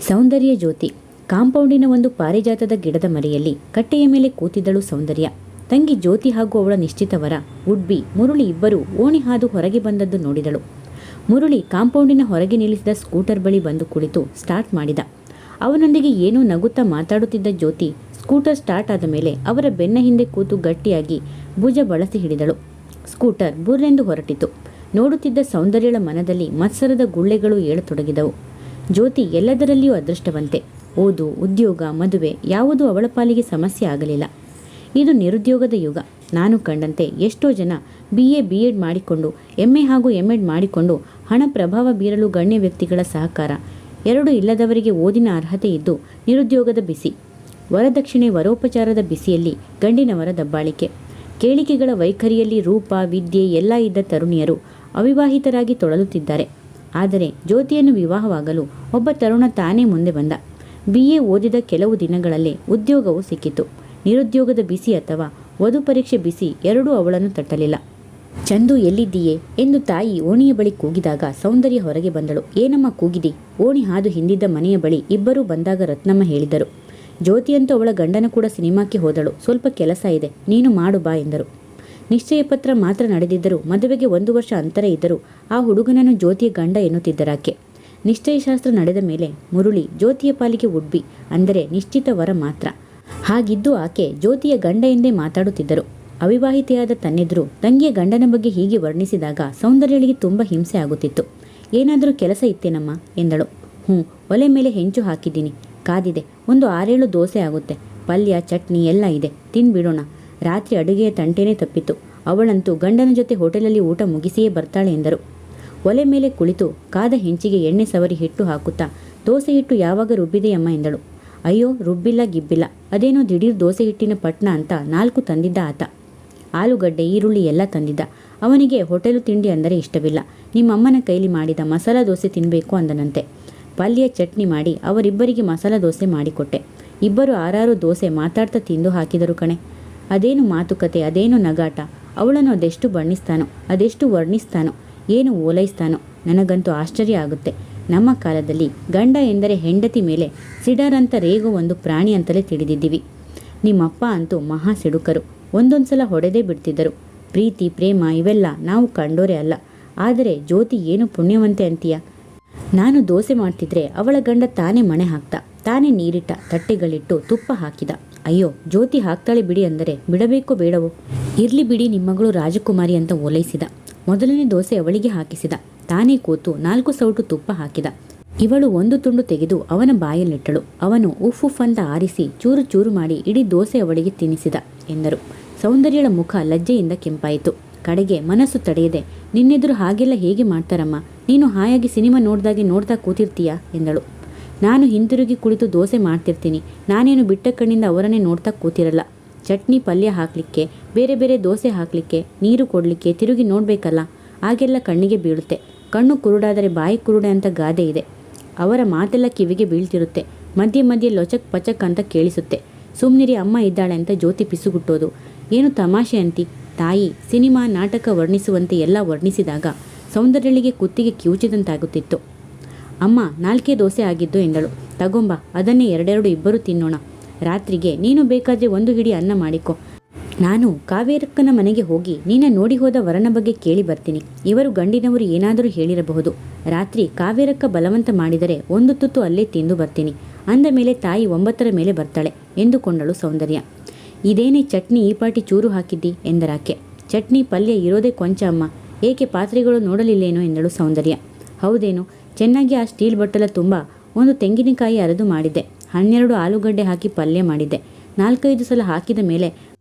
ಸೌಂದರ್ಯ ಜ್ಯೋತಿ. ಕಾಂಪೌಂಡಿನ ಒಂದು ಪಾರಿಜಾತದ ಗಿಡದ ಮರೆಯಲ್ಲಿ ಕಟ್ಟೆಯ ಮೇಲೆ ಕೂತಿದ್ದಳು ಸೌಂದರ್ಯ. ತಂಗಿ ಜ್ಯೋತಿ ಹಾಗೂ ಅವಳ ನಿಶ್ಚಿತವರ ಉಡ್ಬಿ ಮುರುಳಿ ಇಬ್ಬರು ಓಣಿ ಹಾದು ಹೊರಗೆ ಬಂದದ್ದು ನೋಡಿದಳು. ಮುರುಳಿ ಕಾಂಪೌಂಡಿನ ಹೊರಗೆ ನಿಲ್ಲಿಸಿದ ಸ್ಕೂಟರ್ ಬಳಿ ಬಂದು ಕುಳಿತು ಸ್ಟಾರ್ಟ್ ಮಾಡಿದ. ಅವನೊಂದಿಗೆ ಏನೋ ನಗುತ್ತಾ ಮಾತಾಡುತ್ತಿದ್ದ ಜ್ಯೋತಿ ಸ್ಕೂಟರ್ ಸ್ಟಾರ್ಟ್ ಆದ ಮೇಲೆ ಅವರ ಬೆನ್ನ ಹಿಂದೆ ಕೂತು ಗಟ್ಟಿಯಾಗಿ ಭುಜ ಬಳಸಿ ಹಿಡಿದಳು. ಸ್ಕೂಟರ್ ಬುರ್ರೆಂದು ಹೊರಟಿತು. ನೋಡುತ್ತಿದ್ದ ಸೌಂದರ್ಯಳ ಮನದಲ್ಲಿ ಮತ್ಸರದ ಗುಳ್ಳೆಗಳು ಏಳತೊಡಗಿದವು. ಜ್ಯೋತಿ ಎಲ್ಲದರಲ್ಲಿಯೂ ಅದೃಷ್ಟವಂತೆ. ಓದು, ಉದ್ಯೋಗ, ಮದುವೆ ಯಾವುದೂ ಅವಳ ಪಾಲಿಗೆ ಸಮಸ್ಯೆ ಆಗಲಿಲ್ಲ. ಇದು ನಿರುದ್ಯೋಗದ ಯುಗ. ನಾನು ಕಂಡಂತೆ ಎಷ್ಟೋ ಜನ BA B.Ed ಮಾಡಿಕೊಂಡು MA ಹಾಗೂ M.Ed ಮಾಡಿಕೊಂಡು ಹಣ ಪ್ರಭಾವ ಬೀರಲು ಗಣ್ಯ ವ್ಯಕ್ತಿಗಳ ಸಹಕಾರ, ಎರಡೂ ಇಲ್ಲದವರಿಗೆ ಓದಿನ ಅರ್ಹತೆ ಇದ್ದು ನಿರುದ್ಯೋಗದ ಬಿಸಿ, ವರದಕ್ಷಿಣೆ ವರೋಪಚಾರದ ಬಿಸಿಯಲ್ಲಿ ಗಂಡಿನವರ ದಬ್ಬಾಳಿಕೆ, ಕೇಳಿಕೆಗಳ ವೈಖರಿಯಲ್ಲಿ ರೂಪ ವಿದ್ಯೆ ಎಲ್ಲ ಇದ್ದ ತರುಣಿಯರು ಅವಿವಾಹಿತರಾಗಿ ತೊಳಲುತ್ತಿದ್ದಾರೆ. ಆದರೆ ಜ್ಯೋತಿಯನ್ನು ವಿವಾಹವಾಗಲು ಒಬ್ಬ ತರುಣ ತಾನೇ ಮುಂದೆ ಬಂದ. BA ಓದಿದ ಕೆಲವು ದಿನಗಳಲ್ಲೇ ಉದ್ಯೋಗವು ಸಿಕ್ಕಿತು. ನಿರುದ್ಯೋಗದ ಬಿಸಿ ಅಥವಾ ವಧು ಪರೀಕ್ಷೆ ಬಿಸಿ ಎರಡೂ ಅವಳನ್ನು ತಟ್ಟಲಿಲ್ಲ. ಚಂದು ಎಲ್ಲಿದ್ದೀಯೇ ಎಂದು ತಾಯಿ ಓಣಿಯ ಬಳಿ ಕೂಗಿದಾಗ ಸೌಂದರ್ಯ ಹೊರಗೆ ಬಂದಳು. ಏನಮ್ಮ ಕೂಗಿದಿ? ಓಣಿ ಹಾದು ಹಿಂದಿದ್ದ ಮನೆಯ ಬಳಿ ಇಬ್ಬರೂ ಬಂದಾಗ ರತ್ನಮ್ಮ ಹೇಳಿದರು. ಜ್ಯೋತಿಯಂತೂ ಅವಳ ಗಂಡನ ಕೂಡ ಸಿನಿಮಾಕ್ಕೆ ಹೋದಳು. ಸ್ವಲ್ಪ ಕೆಲಸ ಇದೆ, ನೀನು ಮಾಡು ಬಾ ಎಂದರು. ನಿಶ್ಚಯ ಪತ್ರ ಮಾತ್ರ ನಡೆದಿದ್ದರೂ ಮದುವೆಗೆ 1 ವರ್ಷ ಅಂತರ ಇದ್ದರೂ ಆ ಹುಡುಗನನ್ನು ಜ್ಯೋತಿಯ ಗಂಡ ಎನ್ನುತ್ತಿದ್ದರಾಕೆ. ನಿಶ್ಚಯಶಾಸ್ತ್ರ ನಡೆದ ಮೇಲೆ ಮುರುಳಿ ಜ್ಯೋತಿಯ ಪಾಲಿಗೆ ಉಡ್ಬಿ, ಅಂದರೆ ನಿಶ್ಚಿತ ವರ ಮಾತ್ರ. ಹಾಗಿದ್ದು ಆಕೆ ಜ್ಯೋತಿಯ ಗಂಡ ಎಂದೇ ಮಾತಾಡುತ್ತಿದ್ದರು. ಅವಿವಾಹಿತೆಯಾದ ತನ್ನೆದುರು ತಂಗಿಯ ಗಂಡನ ಬಗ್ಗೆ ಹೀಗೆ ವರ್ಣಿಸಿದಾಗ ಸೌಂದರ್ಯಳಿಗೆ ತುಂಬ ಹಿಂಸೆ ಆಗುತ್ತಿತ್ತು. ಏನಾದರೂ ಕೆಲಸ ಇತ್ತೇನಮ್ಮ ಎಂದಳು. ಒಲೆ ಮೇಲೆ ಹೆಂಚು ಹಾಕಿದ್ದೀನಿ, ಕಾದಿದೆ. ಒಂದು 6-7 ದೋಸೆ ಆಗುತ್ತೆ. ಪಲ್ಯ ಚಟ್ನಿ ಎಲ್ಲ ಇದೆ, ತಿನ್ಬಿಡೋಣ. ರಾತ್ರಿ ಅಡುಗೆಯ ತಂಟೆನೇ ತಪ್ಪಿತು. ಅವಳಂತೂ ಗಂಡನ ಜೊತೆ ಹೋಟೆಲಲ್ಲಿ ಊಟ ಮುಗಿಸಿಯೇ ಬರ್ತಾಳೆ ಎಂದರು. ಒಲೆ ಮೇಲೆ ಕುಳಿತು ಕಾದ ಹೆಂಚಿಗೆ ಎಣ್ಣೆ ಸವರಿ ಹಿಟ್ಟು ಹಾಕುತ್ತಾ, ದೋಸೆ ಹಿಟ್ಟು ಯಾವಾಗ ರುಬ್ಬಿದೆಯಮ್ಮ ಎಂದಳು. ಅಯ್ಯೋ, ರುಬ್ಬಿಲ್ಲ ಗಿಬ್ಬಿಲ್ಲ, ಅದೇನೋ ದಿಢೀರ್ ದೋಸೆ ಹಿಟ್ಟಿನ ಪಟ್ನ ಅಂತ 4 ತಂದಿದ್ದ ಆತ. ಆಲೂಗಡ್ಡೆ ಈರುಳ್ಳಿ ಎಲ್ಲ ತಂದಿದ್ದ. ಅವನಿಗೆ ಹೋಟೆಲು ತಿಂಡಿ ಅಂದರೆ ಇಷ್ಟವಿಲ್ಲ. ನಿಮ್ಮಮ್ಮನ ಕೈಲಿ ಮಾಡಿದ ಮಸಾಲ ದೋಸೆ ತಿನ್ನಬೇಕು ಅಂದನಂತೆ. ಪಲ್ಯ ಚಟ್ನಿ ಮಾಡಿ ಅವರಿಬ್ಬರಿಗೆ ಮಸಾಲ ದೋಸೆ ಮಾಡಿಕೊಟ್ಟೆ. ಇಬ್ಬರು 6-6 ದೋಸೆ ಮಾತಾಡ್ತಾ ತಿಂದು ಹಾಕಿದರು ಕಣೆ. ಅದೇನು ಮಾತುಕತೆ, ಅದೇನು ನಗಾಟ. ಅವಳನ್ನು ಅದೆಷ್ಟು ಬಣ್ಣಿಸ್ತಾನೋ, ಅದೆಷ್ಟು ವರ್ಣಿಸ್ತಾನೋ, ಏನು ಓಲೈಸ್ತಾನೋ. ನನಗಂತೂ ಆಶ್ಚರ್ಯ ಆಗುತ್ತೆ. ನಮ್ಮ ಕಾಲದಲ್ಲಿ ಗಂಡ ಎಂದರೆ ಹೆಂಡತಿ ಮೇಲೆ ಸಿಡರಂತ ರೇಗೋ ಒಂದು ಪ್ರಾಣಿ ಅಂತಲೇ ತಿಳಿದಿದ್ದೀವಿ. ನಿಮ್ಮಪ್ಪ ಅಂತೂ ಮಹಾ ಸಿಡುಕರು. ಒಂದೊಂದು ಸಲ ಹೊಡೆದೇ ಬಿಡ್ತಿದ್ದರು. ಪ್ರೀತಿ ಪ್ರೇಮ ಇವೆಲ್ಲ ನಾವು ಕಂಡೋರೇ ಅಲ್ಲ. ಆದರೆ ಜ್ಯೋತಿ ಏನು ಪುಣ್ಯವಂತೆ ಅಂತೀಯ? ನಾನು ದೋಸೆ ಮಾಡ್ತಿದ್ರೆ ಅವಳ ಗಂಡ ತಾನೇ ಮಣೆ ಹಾಕ್ತಾ, ತಾನೇ ನೀರಿಟ್ಟ, ತಟ್ಟೆಗಳಿಟ್ಟು ತುಪ್ಪ ಹಾಕಿದ. ಅಯ್ಯೋ, ಜ್ಯೋತಿ ಹಾಕ್ತಾಳೆ ಬಿಡಿ ಅಂದರೆ ಬಿಡಬೇಕೋ ಬೇಡವೋ? ಇರ್ಲಿ ಬಿಡಿ, ನಿಮ್ಮಗಳು ರಾಜಕುಮಾರಿ ಅಂತ ಓಲೈಸಿದ. ಮೊದಲನೇ ದೋಸೆ ಅವಳಿಗೆ ಹಾಕಿಸಿದ. ತಾನೇ ಕೂತು 4 ಸೌಟು ತುಪ್ಪ ಹಾಕಿದ. ಇವಳು ಒಂದು ತುಂಡು ತೆಗೆದು ಅವನ ಬಾಯಲ್ಲಿಟ್ಟಳು. ಅವನು ಉಫ್ ಅಂತ ಆರಿಸಿ ಚೂರು ಚೂರು ಮಾಡಿ ಇಡೀ ದೋಸೆ ಅವಳಿಗೆ ತಿನ್ನಿಸಿದ ಎಂದರು. ಸೌಂದರ್ಯಳ ಮುಖ ಲಜ್ಜೆಯಿಂದ ಕೆಂಪಾಯಿತು. ಕಡೆಗೆ ಮನಸ್ಸು ತಡೆಯದೆ, ನಿನ್ನೆದುರು ಹಾಗೆಲ್ಲ ಹೇಗೆ ಮಾಡ್ತಾರಮ್ಮ? ನೀನು ಹಾಯಾಗಿ ಸಿನಿಮಾ ನೋಡ್ತಾ ಕೂತಿರ್ತೀಯಾ ಎಂದಳು. ನಾನು ಹಿಂತಿರುಗಿ ಕುಳಿತು ದೋಸೆ ಮಾಡ್ತಿರ್ತೀನಿ. ನಾನೇನು ಬಿಟ್ಟ ಕಣ್ಣಿಂದ ಅವರನ್ನೇ ನೋಡ್ತಾ ಕೂತಿರಲ್ಲ. ಚಟ್ನಿ ಪಲ್ಯ ಹಾಕಲಿಕ್ಕೆ, ಬೇರೆ ಬೇರೆ ದೋಸೆ ಹಾಕಲಿಕ್ಕೆ, ನೀರು ಕೊಡಲಿಕ್ಕೆ ತಿರುಗಿ ನೋಡಬೇಕಲ್ಲ. ಆಗೆಲ್ಲ ಕಣ್ಣಿಗೆ ಬೀಳುತ್ತೆ. ಕಣ್ಣು ಕುರುಡಾದರೆ ಬಾಯಿ ಕುರುಡೆ ಅಂತ ಗಾದೆ ಇದೆ. ಅವರ ಮಾತೆಲ್ಲ ಕಿವಿಗೆ ಬೀಳ್ತಿರುತ್ತೆ. ಮಧ್ಯೆ ಮಧ್ಯೆ ಲೊಚಕ್ ಪಚಕ್ ಅಂತ ಕೇಳಿಸುತ್ತೆ. ಸುಮ್ಮನಿರಿ, ಅಮ್ಮ ಇದ್ದಾಳೆ ಅಂತ ಜ್ಯೋತಿ ಪಿಸುಗುಟ್ಟೋದು. ಏನು ತಮಾಷೆ ಅಂತಿ? ತಾಯಿ ಸಿನಿಮಾ ನಾಟಕ ವರ್ಣಿಸುವಂತೆ ಎಲ್ಲ ವರ್ಣಿಸಿದಾಗ ಸೌಂದರ್ಯಳಿಗೆ ಕುತ್ತಿಗೆ ಕಿವುಚಿದಂತಾಗುತ್ತಿತ್ತು. ಅಮ್ಮ 4 ದೋಸೆ ಆಗಿದ್ದು ಎಂದಳು. ತಗೊಂಬ, ಅದನ್ನೇ 2 ಇಬ್ಬರು ತಿನ್ನೋಣ. ರಾತ್ರಿಗೆ ನೀನು ಬೇಕಾದರೆ 1 ಹಿಡಿ ಅನ್ನ ಮಾಡಿಕೊ. ನಾನು ಕಾವೇರಕ್ಕನ ಮನೆಗೆ ಹೋಗಿ ನೀನ ನೋಡಿ ಹೋದ ವರನ ಬಗ್ಗೆ ಕೇಳಿ ಬರ್ತೀನಿ. ಇವರು ಗಂಡಿನವರು ಏನಾದರೂ ಹೇಳಿರಬಹುದು. ರಾತ್ರಿ ಕಾವೇರಕ್ಕ ಬಲವಂತ ಮಾಡಿದರೆ 1 ತುತ್ತು ಅಲ್ಲೇ ತಿಂದು ಬರ್ತೀನಿ. ಅಂದ ಮೇಲೆ ತಾಯಿ 9ರ ಮೇಲೆ ಬರ್ತಾಳೆ ಎಂದುಕೊಂಡಳು ಸೌಂದರ್ಯ. ಇದೇನೇ ಚಟ್ನಿ ಈ ಪಾಟಿ ಚೂರು ಹಾಕಿದ್ದಿ ಎಂದರಾಕೆ. ಚಟ್ನಿ ಪಲ್ಯ ಇರೋದೇ ಕೊಂಚ ಅಮ್ಮ, ಏಕೆ ಪಾತ್ರೆಗಳು ನೋಡಲಿಲ್ಲೇನೋ ಎಂದಳು ಸೌಂದರ್ಯ. ಹೌದೇನು? ಚೆನ್ನಾಗಿ ಆ ಸ್ಟೀಲ್ ಬಟ್ಟಲ ತುಂಬ 1 ತೆಂಗಿನಕಾಯಿ ಅರೆದು ಮಾಡಿದ್ದೆ. 12 ಆಲೂಗಡ್ಡೆ ಹಾಕಿ ಪಲ್ಯ ಮಾಡಿದ್ದೆ. 4-5 ಸಲ ಹಾಕಿದ ಮೇಲೆ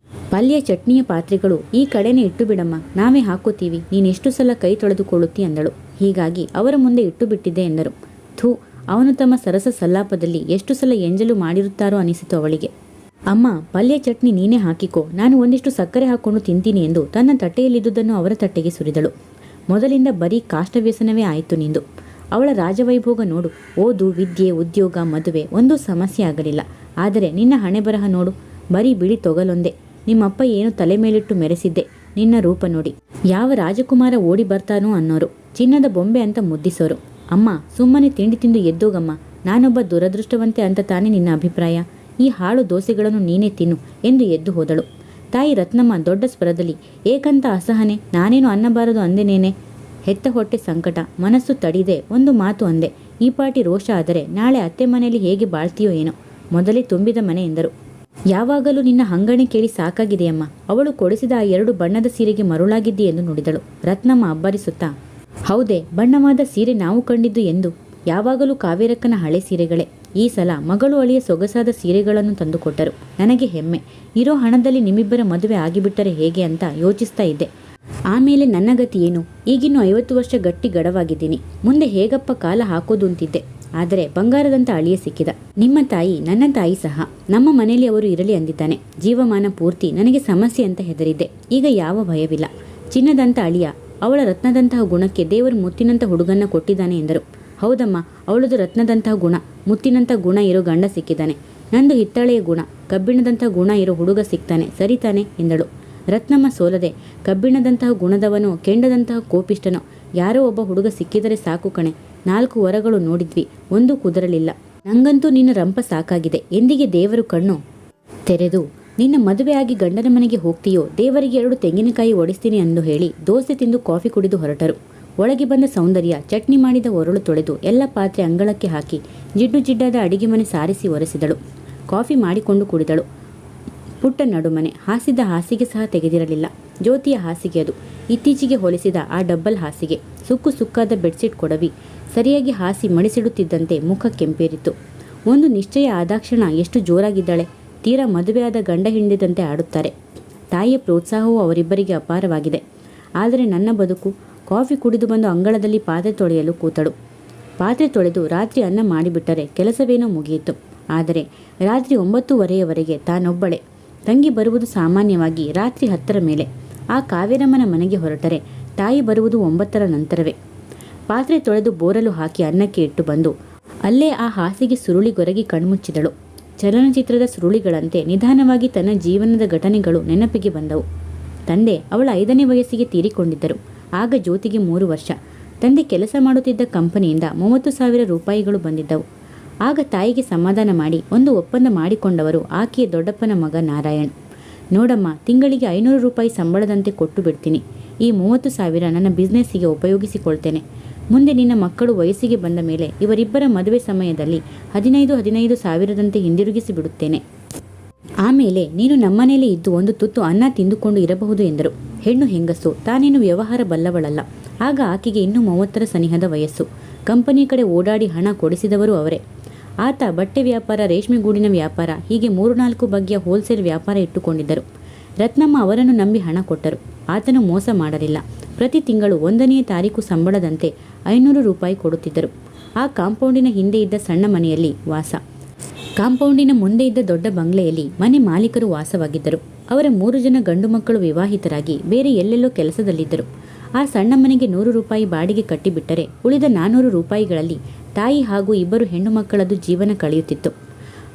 ಪಲ್ಯ ಚಟ್ನಿಯ ಪಾತ್ರೆಗಳು ಈ ಕಡೆನೇ ಇಟ್ಟು ಬಿಡಮ್ಮ, ನಾವೇ ಹಾಕೋತೀವಿ. ನೀನೆಷ್ಟು ಸಲ ಕೈ ತೊಳೆದುಕೊಳ್ಳುತ್ತಿ ಅಂದಳು. ಹೀಗಾಗಿ ಅವರ ಮುಂದೆ ಇಟ್ಟು ಬಿಟ್ಟಿದ್ದೆ ಎಂದರು. ಅವನು ತಮ್ಮ ಸರಸ ಸಲ್ಲಾಪದಲ್ಲಿ ಎಷ್ಟು ಸಲ ಎಂಜಲು ಮಾಡಿರುತ್ತಾರೋ ಅನಿಸಿತು ಅವಳಿಗೆ. ಅಮ್ಮ, ಪಲ್ಯ ಚಟ್ನಿ ನೀನೇ ಹಾಕಿಕೋ, ನಾನು ಒಂದಿಷ್ಟು ಸಕ್ಕರೆ ಹಾಕ್ಕೊಂಡು ತಿಂತೀನಿ ಎಂದು ತನ್ನ ತಟ್ಟೆಯಲ್ಲಿದ್ದುದನ್ನು ಅವರ ತಟ್ಟೆಗೆ ಸುರಿದಳು. ಮೊದಲಿಂದ ಬರೀ ಕಾಷ್ಟವ್ಯಸನವೇ ಆಯಿತು ನಿಂದು. ಅವಳ ರಾಜವೈಭೋಗ ನೋಡು. ಓದು, ವಿದ್ಯೆ, ಉದ್ಯೋಗ, ಮದುವೆ ಒಂದೂ ಸಮಸ್ಯೆ ಆಗಲಿಲ್ಲ. ಆದರೆ ನಿನ್ನ ಹಣೆ ಬರಹ ನೋಡು, ಬರೀ ಬಿಳಿ ತೊಗಲೊಂದೇ. ನಿಮ್ಮಪ್ಪ ಏನು ತಲೆ ಮೇಲಿಟ್ಟು ಮೆರೆಸಿದ್ದೆ. ನಿನ್ನ ರೂಪ ನೋಡಿ ಯಾವ ರಾಜಕುಮಾರ ಓಡಿ ಬರ್ತಾನೋ ಅನ್ನೋರು. ಚಿನ್ನದ ಬೊಂಬೆ ಅಂತ ಮುದ್ದಿಸೋರು. ಅಮ್ಮ, ಸುಮ್ಮನೆ ತಿಂಡಿ ತಿಂದು ಎದ್ದೋಗಮ್ಮ. ನಾನೊಬ್ಬ ದುರದೃಷ್ಟವಂತೆ ಅಂತ ತಾನೇ ನಿನ್ನ ಅಭಿಪ್ರಾಯ? ಈ ಹಾಳು ದೋಸೆಗಳನ್ನು ನೀನೇ ತಿನ್ನು ಎಂದು ಎದ್ದು ಹೋದಳು. ತಾಯಿ ರತ್ನಮ್ಮ ದೊಡ್ಡ ಸ್ವರದಲ್ಲಿ, ಏಕಂತ ಅಸಹನೆ, ನಾನೇನು ಅನ್ನಬಾರದು ಅಂದೆನೇನೆ? ಹೆತ್ತ ಹೊಟ್ಟೆ ಸಂಕಟ, ಮನಸ್ಸು ತಡಿದೆ ಒಂದು ಮಾತು ಅಂದೆ. ಈ ಪಾಟಿ ರೋಷ ಆದರೆ ನಾಳೆ ಅತ್ತೆ ಮನೆಯಲ್ಲಿ ಹೇಗೆ ಬಾಳ್ತೀಯೋ ಏನೋ, ಮೊದಲೇ ತುಂಬಿದ ಮನೆ ಎಂದರು. ಯಾವಾಗಲೂ ನಿನ್ನ ಹಂಗಣೆ ಕೇಳಿ ಸಾಕಾಗಿದೆಯಮ್ಮ. ಅವಳು ಕೊಡಿಸಿದ ಆ 2 ಬಣ್ಣದ ಸೀರೆಗೆ ಮರುಳಾಗಿದ್ದಿ ಎಂದು ನುಡಿದಳು. ರತ್ನಮ್ಮ ಅಬ್ಬರಿಸುತ್ತಾ, ಹೌದೇ, ಬಣ್ಣವಾದ ಸೀರೆ ನಾವು ಕಂಡಿದ್ದು ಎಂದು? ಯಾವಾಗಲೂ ಕಾವೇರಕ್ಕನ ಹಳೆ ಸೀರೆಗಳೇ. ಈ ಸಲ ಮಗಳು ಅಳಿಯ ಸೊಗಸಾದ ಸೀರೆಗಳನ್ನು ತಂದುಕೊಟ್ಟರು. ನನಗೆ ಹೆಮ್ಮೆ. ಇರೋ ಹಣದಲ್ಲಿ ನಿಮ್ಮಿಬ್ಬರ ಮದುವೆ ಆಗಿಬಿಟ್ಟರೆ ಹೇಗೆ ಅಂತ ಯೋಚಿಸ್ತಾ ಇದ್ದೆ. ಆಮೇಲೆ ನನ್ನ ಗತಿ ಏನು? ಈಗಿನ್ನು 50 ವರ್ಷ ಗಟ್ಟಿ ಗಡವಾಗಿದ್ದೀನಿ. ಮುಂದೆ ಹೇಗಪ್ಪ ಕಾಲ ಹಾಕೋದು ಅಂತಿದ್ದೆ. ಆದರೆ ಬಂಗಾರದಂಥ ಅಳಿಯ ಸಿಕ್ಕಿದ. ನಿಮ್ಮ ತಾಯಿ ನನ್ನ ತಾಯಿ ಸಹ. ನಮ್ಮ ಮನೆಯಲ್ಲಿ ಅವರು ಇರಲಿ ಅಂದಿದ್ದಾನೆ. ಜೀವಮಾನ ಪೂರ್ತಿ ನನಗೆ ಸಮಸ್ಯೆ ಅಂತ ಹೆದರಿದ್ದೆ. ಈಗ ಯಾವ ಭಯವಿಲ್ಲ. ಚಿನ್ನದಂಥ ಅಳಿಯ, ಅವಳ ರತ್ನದಂತಹ ಗುಣಕ್ಕೆ ದೇವರು ಮುತ್ತಿನಂಥ ಹುಡುಗನ್ನ ಕೊಟ್ಟಿದ್ದಾನೆ ಎಂದರು. ಹೌದಮ್ಮ, ಅವಳದು ರತ್ನದಂತಹ ಗುಣ, ಮುತ್ತಿನಂಥ ಗುಣ ಇರೋ ಗಂಡ ಸಿಕ್ಕಿದ್ದಾನೆ. ನಂದು ಹಿತ್ತಾಳೆಯ ಗುಣ, ಕಬ್ಬಿಣದಂತಹ ಗುಣ ಇರೋ ಹುಡುಗ ಸಿಗ್ತಾನೆ, ಸರಿತಾನೆ ಎಂದಳು. ರತ್ನಮ್ಮ ಸೋಲದೆ, ಕಬ್ಬಿಣದಂತಹ ಗುಣದವನೋ ಕೆಂಡದಂತಹ ಕೋಪಿಷ್ಟನೋ ಯಾರೋ ಒಬ್ಬ ಹುಡುಗ ಸಿಕ್ಕಿದರೆ ಸಾಕು ಕಣೆ. 4 ವರಗಳು ನೋಡಿದ್ವಿ, ಒಂದೂ ಕುದರಲಿಲ್ಲ. ನಂಗಂತೂ ನಿನ್ನ ರಂಪ ಸಾಕಾಗಿದೆ. ಎಂದಿಗೆ ದೇವರು ಕಣ್ಣು ತೆರೆದು ನಿನ್ನ ಮದುವೆಯಾಗಿ ಗಂಡನ ಮನೆಗೆ ಹೋಗ್ತೀಯೋ ದೇವರಿಗೆ 2 ತೆಂಗಿನಕಾಯಿ ಒಡಿಸ್ತೀನಿ ಎಂದು ಹೇಳಿ ದೋಸೆ ತಿಂದು ಕಾಫಿ ಕುಡಿದು ಹೊರಟರು. ಒಳಗೆ ಬಂದ ಸೌಂದರ್ಯ ಚಟ್ನಿ ಮಾಡಿದ ಒರಳು ತೊಳೆದು ಎಲ್ಲ ಪಾತ್ರೆ ಅಂಗಳಕ್ಕೆ ಹಾಕಿ ಜಿಡ್ಡು ಜಿಡ್ಡಾದ ಅಡಿಗೆ ಮನೆ ಸಾರಿಸಿ ಒರೆಸಿದಳು. ಕಾಫಿ ಮಾಡಿಕೊಂಡು ಕುಡಿದಳು. ಪುಟ್ಟ ನಡುಮನೆ, ಹಾಸಿದ ಹಾಸಿಗೆ ಸಹ ತೆಗೆದಿರಲಿಲ್ಲ. ಜ್ಯೋತಿಯ ಹಾಸಿಗೆ ಅದು. ಇತ್ತೀಚೆಗೆ ಹೊಲಿಸಿದ ಆ ಡಬ್ಬಲ್ ಹಾಸಿಗೆ. ಸುಕ್ಕು ಸುಕ್ಕಾದ ಬೆಡ್ಶೀಟ್ ಕೊಡವಿ ಸರಿಯಾಗಿ ಹಾಸಿ ಮಡಿಸಿಡುತ್ತಿದ್ದಂತೆ ಮುಖ ಕೆಂಪೇರಿತು. ಒಂದು ನಿಶ್ಚಯ ಆದಾಕ್ಷಣ ಎಷ್ಟು ಜೋರಾಗಿದ್ದಾಳೆ. ತೀರಾ ಮದುವೆಯಾದ ಗಂಡ ಹಿಂಡಿದಂತೆ ಆಡುತ್ತಾರೆ. ತಾಯಿಯ ಪ್ರೋತ್ಸಾಹವೂ ಅವರಿಬ್ಬರಿಗೆ ಅಪಾರವಾಗಿದೆ. ಆದರೆ ನನ್ನ ಬದುಕು. ಕಾಫಿ ಕುಡಿದು ಬಂದು ಅಂಗಳದಲ್ಲಿ ಪಾತ್ರೆ ತೊಳೆಯಲು ಕೂತಳು. ಪಾತ್ರೆ ತೊಳೆದು ರಾತ್ರಿ ಅನ್ನ ಮಾಡಿಬಿಟ್ಟರೆ ಕೆಲಸವೇನೋ ಮುಗಿಯಿತು. ಆದರೆ ರಾತ್ರಿ 9:15ವರೆಗೆ ತಾನೊಬ್ಬಳೆ. ತಂಗಿ ಬರುವುದು ಸಾಮಾನ್ಯವಾಗಿ ರಾತ್ರಿ 10ರ ಮೇಲೆ. ಆ ಕಾವೇರಮ್ಮನ ಮನೆಗೆ ಹೊರಟರೆ ತಾಯಿ ಬರುವುದು 9ರ ನಂತರವೇ. ಪಾತ್ರೆ ತೊಳೆದು ಬೋರಲು ಹಾಕಿ ಅನ್ನಕ್ಕೆ ಇಟ್ಟು ಬಂದು ಅಲ್ಲೇ ಆ ಹಾಸಿಗೆ ಸುರುಳಿಗೊರಗಿ ಕಣ್ಮುಚ್ಚಿದಳು. ಚಲನಚಿತ್ರದ ಸುರುಳಿಗಳಂತೆ ನಿಧಾನವಾಗಿ ತನ್ನ ಜೀವನದ ಘಟನೆಗಳು ನೆನಪಿಗೆ ಬಂದವು. ತಂದೆ ಅವಳ 5ನೇ ವಯಸ್ಸಿಗೆ ತೀರಿಕೊಂಡಿದ್ದರು. ಆಗ ಜ್ಯೋತಿಗೆ 3 ವರ್ಷ. ತಂದೆ ಕೆಲಸ ಮಾಡುತ್ತಿದ್ದ ಕಂಪನಿಯಿಂದ 30,000 ರೂಪಾಯಿಗಳು ಬಂದಿದ್ದವು. ಆಗ ತಾಯಿಗೆ ಸಮಾಧಾನ ಮಾಡಿ ಒಂದು ಒಪ್ಪಂದ ಮಾಡಿಕೊಂಡವರು ಆಕೆಯ ದೊಡ್ಡಪ್ಪನ ಮಗ ನಾರಾಯಣ್. ನೋಡಮ್ಮ, ತಿಂಗಳಿಗೆ 500 ರೂಪಾಯಿ ಸಂಬಳದಂತೆ ಕೊಟ್ಟು ಬಿಡ್ತೀನಿ. ಈ 30,000 ನನ್ನ ಬಿಸ್ನೆಸ್ಸಿಗೆ ಉಪಯೋಗಿಸಿಕೊಳ್ತೇನೆ. ಮುಂದೆ ನಿನ್ನ ಮಕ್ಕಳು ವಯಸ್ಸಿಗೆ ಬಂದ ಮೇಲೆ ಇವರಿಬ್ಬರ ಮದುವೆ ಸಮಯದಲ್ಲಿ 15,000 ಸಾವಿರದಂತೆ ಹಿಂದಿರುಗಿಸಿ ಬಿಡುತ್ತೇನೆ. ಆಮೇಲೆ ನೀನು ನಮ್ಮನೇಲೇ ಇದ್ದು ಒಂದು ತುತ್ತು ಅನ್ನ ತಿಂದುಕೊಂಡು ಇರಬಹುದು ಎಂದರು. ಹೆಣ್ಣು ಹೆಂಗಸು, ತಾನೇನು ವ್ಯವಹಾರ ಬಲ್ಲವಳಲ್ಲ. ಆಗ ಆಕೆಗೆ ಇನ್ನೂ 30ರ ಸನಿಹದ ವಯಸ್ಸು. ಕಂಪನಿ ಕಡೆ ಓಡಾಡಿ ಹಣ ಕೊಡಿಸಿದವರು ಅವರೇ. ಆತ ಬಟ್ಟೆ ವ್ಯಾಪಾರ, ರೇಷ್ಮೆ ಗೂಡಿನ ವ್ಯಾಪಾರ, ಹೀಗೆ 3-4 ಬಗೆಯ ಹೋಲ್ಸೇಲ್ ವ್ಯಾಪಾರ ಇಟ್ಟುಕೊಂಡಿದ್ದರು. ರತ್ನಮ್ಮ ಅವರನ್ನು ನಂಬಿ ಹಣ ಕೊಟ್ಟರು. ಆತನು ಮೋಸ ಮಾಡಲಿಲ್ಲ. ಪ್ರತಿ ತಿಂಗಳು 1ನೇ ತಾರೀಕು ಸಂಬಳದಂತೆ 500 ರೂಪಾಯಿ ಕೊಡುತ್ತಿದ್ದರು. ಆ ಕಾಂಪೌಂಡಿನ ಹಿಂದೆ ಇದ್ದ ಸಣ್ಣ ಮನೆಯಲ್ಲಿ ವಾಸ. ಕಾಂಪೌಂಡಿನ ಮುಂದೆ ಇದ್ದ ದೊಡ್ಡ ಬಂಗ್ಲೆಯಲ್ಲಿ ಮನೆ ಮಾಲೀಕರು ವಾಸವಾಗಿದ್ದರು. ಅವರ 3 ಜನ ಗಂಡು ಮಕ್ಕಳು ವಿವಾಹಿತರಾಗಿ ಬೇರೆ ಎಲ್ಲೆಲ್ಲೋ ಕೆಲಸದಲ್ಲಿದ್ದರು. ಆ ಸಣ್ಣ ಮನೆಗೆ 100 ರೂಪಾಯಿ ಬಾಡಿಗೆ ಕಟ್ಟಿಬಿಟ್ಟರೆ ಉಳಿದ 400 ರೂಪಾಯಿಗಳಲ್ಲಿ ತಾಯಿ ಹಾಗೂ 2 ಹೆಣ್ಣು ಮಕ್ಕಳದ್ದು ಜೀವನ ಕಳೆಯುತ್ತಿತ್ತು.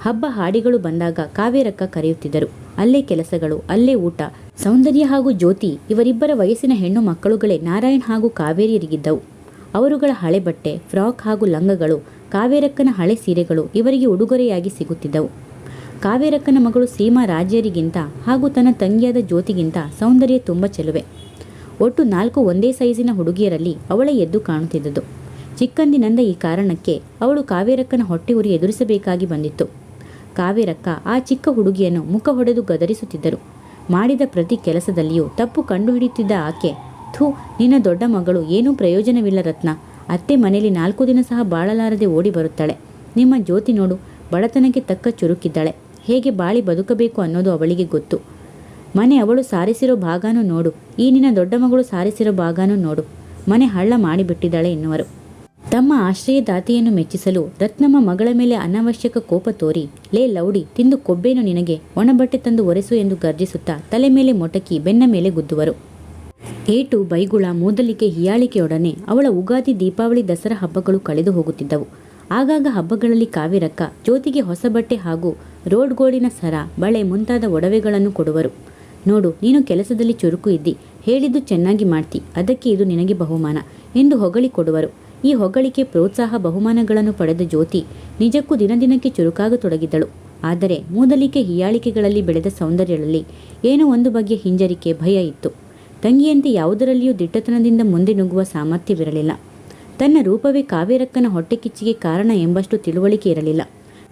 ಹಬ್ಬ ಹಾಡಿಗಳು ಬಂದಾಗ ಕಾವೇರಕ್ಕ ಕರೆಯುತ್ತಿದ್ದರು. ಅಲ್ಲೇ ಕೆಲಸಗಳು, ಅಲ್ಲೇ ಊಟ. ಸೌಂದರ್ಯ ಹಾಗೂ ಜ್ಯೋತಿ ಇವರಿಬ್ಬರ ವಯಸ್ಸಿನ ಹೆಣ್ಣು ಮಕ್ಕಳುಗಳೇ ನಾರಾಯಣ್ ಹಾಗೂ ಕಾವೇರಿಯರಿಗಿದ್ದವು. ಅವರುಗಳ ಹಳೆ ಬಟ್ಟೆ, ಫ್ರಾಕ್ ಹಾಗೂ ಲಂಗಗಳು, ಕಾವೇರಕ್ಕನ ಹಳೆ ಸೀರೆಗಳು ಇವರಿಗೆ ಉಡುಗೊರೆಯಾಗಿ ಸಿಗುತ್ತಿದ್ದವು. ಕಾವೇರಕ್ಕನ ಮಗಳು ಸೀಮಾ ರಾಜ್ಯರಿಗಿಂತ ಹಾಗೂ ತನ್ನ ತಂಗಿಯಾದ ಜ್ಯೋತಿಗಿಂತ ಸೌಂದರ್ಯ ತುಂಬ ಚೆಲುವೆ. ಒಟ್ಟು 4 ಒಂದೇ ಸೈಜಿನ ಹುಡುಗಿಯರಲ್ಲಿ ಅವಳೇ ಎದ್ದು ಕಾಣುತ್ತಿದ್ದುದು. ಚಿಕ್ಕಂದಿನಿಂದ ಈ ಕಾರಣಕ್ಕೆ ಅವಳು ಕಾವೇರಕ್ಕನ ಹೊಟ್ಟೆ ಉರಿ ಎದುರಿಸಬೇಕಾಗಿ ಬಂದಿತ್ತು. ಕಾವೇರಕ್ಕ ಆ ಚಿಕ್ಕ ಹುಡುಗಿಯನ್ನು ಮುಖ ಹೊಡೆದು ಗದರಿಸುತ್ತಿದ್ದರು. ಮಾಡಿದ ಪ್ರತಿ ಕೆಲಸದಲ್ಲಿಯೂ ತಪ್ಪು ಕಂಡುಹಿಡಿಯುತ್ತಿದ್ದ ಆಕೆ, ಥೂ, ನಿನ್ನ ದೊಡ್ಡ ಮಗಳು ಏನೂ ಪ್ರಯೋಜನವಿಲ್ಲ ರತ್ನ. ಅತ್ತೆ ಮನೆಯಲ್ಲಿ 4 ದಿನ ಸಹ ಬಾಳಲಾರದೆ ಓಡಿ ಬರುತ್ತಾಳೆ. ನಿಮ್ಮ ಜ್ಯೋತಿ ನೋಡು, ಬಡತನಕ್ಕೆ ತಕ್ಕ ಚುರುಕಿದ್ದಾಳೆ. ಹೇಗೆ ಬಾಳಿ ಬದುಕಬೇಕು ಅನ್ನೋದು ಅವಳಿಗೆ ಗೊತ್ತು. ಮನೆ ಅವಳು ಸಾರಿಸಿರೋ ಭಾಗನೂ ನೋಡು, ಈ ನಿನ್ನ ದೊಡ್ಡ ಮಗಳು ಸಾರಿಸಿರೋ ಭಾಗನೂ ನೋಡು. ಮನೆ ಹಳ್ಳ ಮಾಡಿಬಿಟ್ಟಿದ್ದಾಳೆ ಎನ್ನುವರು. ತಮ್ಮ ಆಶ್ರಯದಾತೆಯನ್ನು ಮೆಚ್ಚಿಸಲು ರತ್ನಮ್ಮ ಮಗಳ ಮೇಲೆ ಅನಾವಶ್ಯಕ ಕೋಪ ತೋರಿ, ಲೇ ಲೌಡಿ, ತಿಂದು ಕೊಬ್ಬೇನು ನಿನಗೆ, ಒಣಬಟ್ಟೆ ತಂದು ಒರೆಸು ಎಂದು ಗರ್ಜಿಸುತ್ತಾ ತಲೆ ಮೇಲೆ ಮೊಟಕಿ ಬೆನ್ನ ಮೇಲೆ ಗುದ್ದುವರು. ಏಟು, ಬೈಗುಳ, ಮೂದಲಿಕೆ, ಹಿಯಾಳಿಕೆಯೊಡನೆ ಅವಳ ಉಗಾದಿ, ದೀಪಾವಳಿ, ದಸರಾ ಹಬ್ಬಗಳು ಕಳೆದು ಹೋಗುತ್ತಿದ್ದವು. ಆಗಾಗ ಹಬ್ಬಗಳಲ್ಲಿ ಕಾವೇರಕ್ಕ ಜ್ಯೋತಿಗೆ ಹೊಸ ಬಟ್ಟೆ ಹಾಗೂ ರೋಡ್ ಗೋಲ್ಡಿನ ಸರ, ಬಳೆ ಮುಂತಾದ ಒಡವೆಗಳನ್ನು ಕೊಡುವರು. ನೋಡು, ನೀನು ಕೆಲಸದಲ್ಲಿ ಚುರುಕು ಇದ್ದಿ, ಹೇಳಿದ್ದು ಚೆನ್ನಾಗಿ ಮಾಡ್ತಿ, ಅದಕ್ಕೆ ಇದು ನಿನಗೆ ಬಹುಮಾನ ಎಂದು ಹೊಗಳಿ ಕೊಡುವರು. ಈ ಹೊಗಳಿಕೆ ಪ್ರೋತ್ಸಾಹ ಬಹುಮಾನಗಳನ್ನು ಪಡೆದ ಜ್ಯೋತಿ ನಿಜಕ್ಕೂ ದಿನದಿನಕ್ಕೆ ಚುರುಕಾಗತೊಡಗಿದ್ದಳು. ಆದರೆ ಮೂದಲಿಕೆ ಹೀಯಾಳಿಕೆಗಳಲ್ಲಿ ಬೆಳೆದ ಸೌಂದರ್ಯಗಳಲ್ಲಿ ಏನೋ ಒಂದು ಬಗೆಯ ಹಿಂಜರಿಕೆ, ಭಯ ಇತ್ತು. ತಂಗಿಯಂತೆ ಯಾವುದರಲ್ಲಿಯೂ ದಿಟ್ಟತನದಿಂದ ಮುಂದೆ ನುಗ್ಗುವ ಸಾಮರ್ಥ್ಯವಿರಲಿಲ್ಲ. ತನ್ನ ರೂಪವೇ ಕಾವೇರಕ್ಕನ ಹೊಟ್ಟೆಕಿಚ್ಚಿಗೆ ಕಾರಣ ಎಂಬಷ್ಟು ತಿಳುವಳಿಕೆ ಇರಲಿಲ್ಲ.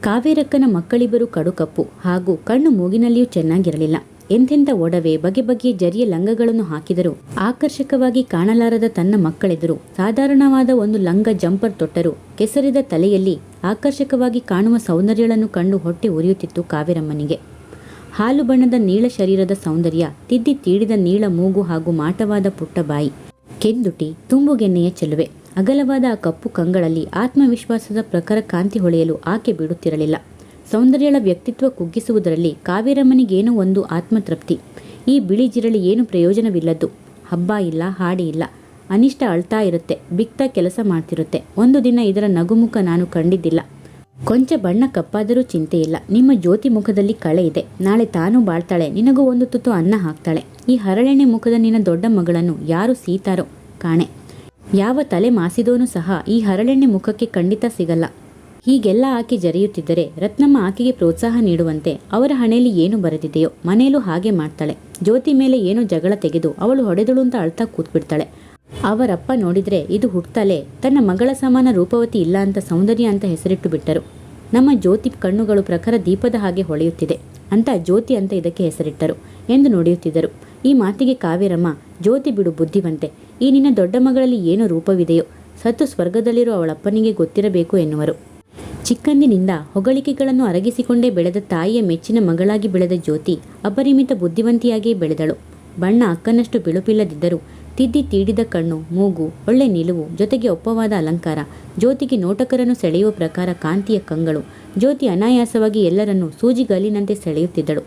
ಕಾವೇರಕ್ಕನ ಮಕ್ಕಳಿಬ್ಬರು ಕಡುಕಪ್ಪು ಹಾಗೂ ಕಣ್ಣು ಮೂಗಿನಲ್ಲಿಯೂ ಚೆನ್ನಾಗಿರಲಿಲ್ಲ. ಎಂತೆಂಥ ಒಡವೆ, ಬಗೆ ಬಗೆಯ ಜರಿಯ ಲಂಗಗಳನ್ನು ಹಾಕಿದರೂ ಆಕರ್ಷಕವಾಗಿ ಕಾಣಲಾರದ ತನ್ನ ಮಕ್ಕಳೆದುರು ಸಾಧಾರಣವಾದ ಒಂದು ಲಂಗ ಜಂಪರ್ ತೊಟ್ಟರು ಕೆಸರಿದ ತಲೆಯಲ್ಲಿ ಆಕರ್ಷಕವಾಗಿ ಕಾಣುವ ಸೌಂದರ್ಯಗಳನ್ನು ಕಂಡು ಹೊಟ್ಟೆ ಉರಿಯುತ್ತಿತ್ತು ಕಾವೇರಮ್ಮನಿಗೆ. ಹಾಲು ಬಣ್ಣದ ನೀಳ ಶರೀರದ ಸೌಂದರ್ಯ, ತಿದ್ದಿ ತೀಡಿದ ನೀಳ ಮೂಗು ಹಾಗೂ ಮಾಟವಾದ ಪುಟ್ಟ ಬಾಯಿ, ಕೆಂದುಟಿ, ತುಂಬುಗೆನ್ನೆಯ ಚೆಲುವೆ, ಅಗಲವಾದ ಆ ಕಪ್ಪು ಕಂಗಳಲ್ಲಿ ಆತ್ಮವಿಶ್ವಾಸದ ಪ್ರಖರ ಕಾಂತಿ ಹೊಳೆಯಲು ಆಕೆ ಬಿಡುತ್ತಿರಲಿಲ್ಲ. ಸೌಂದರ್ಯಳ ವ್ಯಕ್ತಿತ್ವ ಕುಗ್ಗಿಸುವುದರಲ್ಲಿ ಕಾವೇರಮ್ಮನಿಗೇನೋ ಒಂದು ಆತ್ಮತೃಪ್ತಿ. ಈ ಬಿಳಿ ಜಿರಳಿ ಏನು ಪ್ರಯೋಜನವಿಲ್ಲದ್ದು. ಹಬ್ಬ ಇಲ್ಲ, ಹಾಡಿ ಇಲ್ಲ, ಅನಿಷ್ಟ ಅಳ್ತಾ ಇರುತ್ತೆ, ಬಿಕ್ತಾ ಕೆಲಸ ಮಾಡ್ತಿರುತ್ತೆ. ಒಂದು ದಿನ ಇದರ ನಗುಮುಖ ನಾನು ಕಂಡಿದ್ದಿಲ್ಲ. ಕೊಂಚ ಬಣ್ಣ ಕಪ್ಪಾದರೂ ಚಿಂತೆ ಇಲ್ಲ. ನಿಮ್ಮ ಜ್ಯೋತಿ ಮುಖದಲ್ಲಿ ಕಳೆ ಇದೆ. ನಾಳೆ ತಾನೂ ಬಾಳ್ತಾಳೆ, ನಿನಗೂ ಒಂದು ತುತ್ತು ಅನ್ನ ಹಾಕ್ತಾಳೆ. ಈ ಹರಳೆಣ್ಣೆ ಮುಖದ ನಿನ್ನ ದೊಡ್ಡ ಮಗಳನ್ನು ಯಾರು ಸೀತಾರೋ ಕಾಣೆ. ಯಾವ ತಲೆ ಮಾಸಿದೋನು ಸಹ ಈ ಹರಳೆಣ್ಣೆ ಮುಖಕ್ಕೆ ಖಂಡಿತ ಸಿಗಲ್ಲ. ಹೀಗೆಲ್ಲ ಆಕೆ ಜರಿಯುತ್ತಿದ್ದರೆ ರತ್ನಮ್ಮ ಆಕೆಗೆ ಪ್ರೋತ್ಸಾಹ ನೀಡುವಂತೆ ಅವರ ಹಣೆಯಲ್ಲಿ ಏನು ಬರೆದಿದೆಯೋ ಮನೆಯಲ್ಲೂ ಹಾಗೆ ಮಾಡ್ತಾಳೆ. ಜ್ಯೋತಿ ಮೇಲೆ ಏನೋ ಜಗಳ ತೆಗೆದು ಅವಳು ಹೊಡೆದಳು ಅಂತ ಅಳ್ತಾ ಕೂತ್ಬಿಡ್ತಾಳೆ. ಅವರಪ್ಪ ನೋಡಿದ್ರೆ ಇದು ಹುಟ್ಟುತ್ತಲೇ ತನ್ನ ಮಗಳ ಸಮಾನ ರೂಪವತಿ ಇಲ್ಲ ಅಂತ ಸೌಂದರ್ಯ ಅಂತ ಹೆಸರಿಟ್ಟು ಬಿಟ್ಟರು. ನಮ್ಮ ಜ್ಯೋತಿ ಕಣ್ಣುಗಳು ಪ್ರಖರ ದೀಪದ ಹಾಗೆ ಹೊಳೆಯುತ್ತಿದೆ ಅಂತ ಜ್ಯೋತಿ ಅಂತ ಇದಕ್ಕೆ ಹೆಸರಿಟ್ಟರು ಎಂದು ನುಡಿಯುತ್ತಿದ್ದರು. ಈ ಮಾತಿಗೆ ಕಾವೇರಮ್ಮ, ಜ್ಯೋತಿ ಬಿಡು ಬುದ್ಧಿವಂತೆ, ಈ ನಿನ್ನ ದೊಡ್ಡ ಮಗಳಲ್ಲಿ ಏನೋ ರೂಪವಿದೆಯೋ ಸತ್ತು ಸ್ವರ್ಗದಲ್ಲಿರೋ ಅವಳಪ್ಪನಿಗೆ ಗೊತ್ತಿರಬೇಕು ಎನ್ನುವರು. ಚಿಕ್ಕಂದಿನಿಂದ ಹೊಗಳಿಕೆಗಳನ್ನು ಅರಗಿಸಿಕೊಂಡೇ ಬೆಳೆದ ತಾಯಿಯ ಮೆಚ್ಚಿನ ಮಗಳಾಗಿ ಬೆಳೆದ ಜ್ಯೋತಿ ಅಪರಿಮಿತ ಬುದ್ಧಿವಂತಿಯಾಗಿಯೇ ಬೆಳೆದಳು. ಬಣ್ಣ ಅಕ್ಕನಷ್ಟು ಬಿಳುಪಿಲ್ಲದಿದ್ದರೂ ತಿದ್ದಿ ತೀಡಿದ ಕಣ್ಣು, ಮೂಗು, ಒಳ್ಳೆ ನಿಲುವು, ಜೊತೆಗೆ ಒಪ್ಪವಾದ ಅಲಂಕಾರ, ಜ್ಯೋತಿಗೆ ನೋಟಕರನ್ನು ಸೆಳೆಯುವ ಪ್ರಕಾರ ಕಾಂತಿಯ ಕಂಗಳು. ಜ್ಯೋತಿ ಅನಾಯಾಸವಾಗಿ ಎಲ್ಲರನ್ನೂ ಸೂಜಿಗಲ್ಲಿನಂತೆ ಸೆಳೆಯುತ್ತಿದ್ದಳು.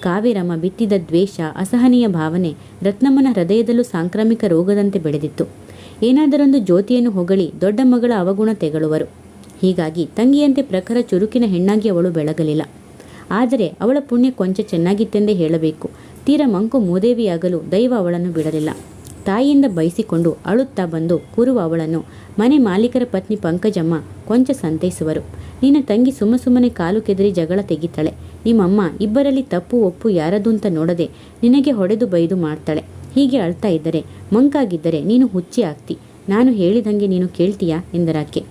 ಕಾವೇರಮ್ಮ ಬಿತ್ತಿದ ದ್ವೇಷ, ಅಸಹನೀಯ ಭಾವನೆ ರತ್ನಮ್ಮನ ಹೃದಯದಲ್ಲೂ ಸಾಂಕ್ರಾಮಿಕ ರೋಗದಂತೆ ಬೆಳೆದಿತ್ತು. ಏನಾದರೊಂದು ಜ್ಯೋತಿಯನ್ನು ಹೊಗಳಿ ದೊಡ್ಡ ಮಗಳ ಅವಗುಣ ತೆಗಳುವರು. ಹೀಗಾಗಿ ತಂಗಿಯಂತೆ ಪ್ರಖರ ಚುರುಕಿನ ಹೆಣ್ಣಾಗಿ ಅವಳು ಬೆಳಗಲಿಲ್ಲ. ಆದರೆ ಅವಳ ಪುಣ್ಯ ಕೊಂಚ ಚೆನ್ನಾಗಿತ್ತೆಂದೇ ಹೇಳಬೇಕು. ತೀರ ಮಂಕು ಮೂದೇವಿಯಾಗಲು ದೈವ ಅವಳನ್ನು ಬಿಡಲಿಲ್ಲ. ತಾಯಿಯಿಂದ ಬಯಸಿಕೊಂಡು ಅಳುತ್ತಾ ಬಂದು ಕೂರುವ ಅವಳನ್ನು ಮನೆ ಮಾಲೀಕರ ಪತ್ನಿ ಪಂಕಜಮ್ಮ ಕೊಂಚ ಸಂತೈಸುವರು. ನಿನ್ನ ತಂಗಿ ಸುಮ್ಮನೆ ಕಾಲು ಕೆದರಿ ಜಗಳ ತೆಗಿತಾಳೆ. ನಿಮ್ಮಮ್ಮ ಇಬ್ಬರಲ್ಲಿ ತಪ್ಪು ಒಪ್ಪು ಯಾರದು ಅಂತ ನೋಡದೆ ನಿನಗೆ ಹೊಡೆದು ಬೈದು ಮಾಡ್ತಾಳೆ. ಹೀಗೆ ಅಳ್ತಾ ಇದ್ದರೆ, ಮಂಕಾಗಿದ್ದರೆ ನೀನು ಹುಚ್ಚಿ ಆಗ್ತಿ. ನಾನು ಹೇಳಿದಂಗೆ ನೀನು ಕೇಳ್ತೀಯಾ ಎಂದರಾಕೆ.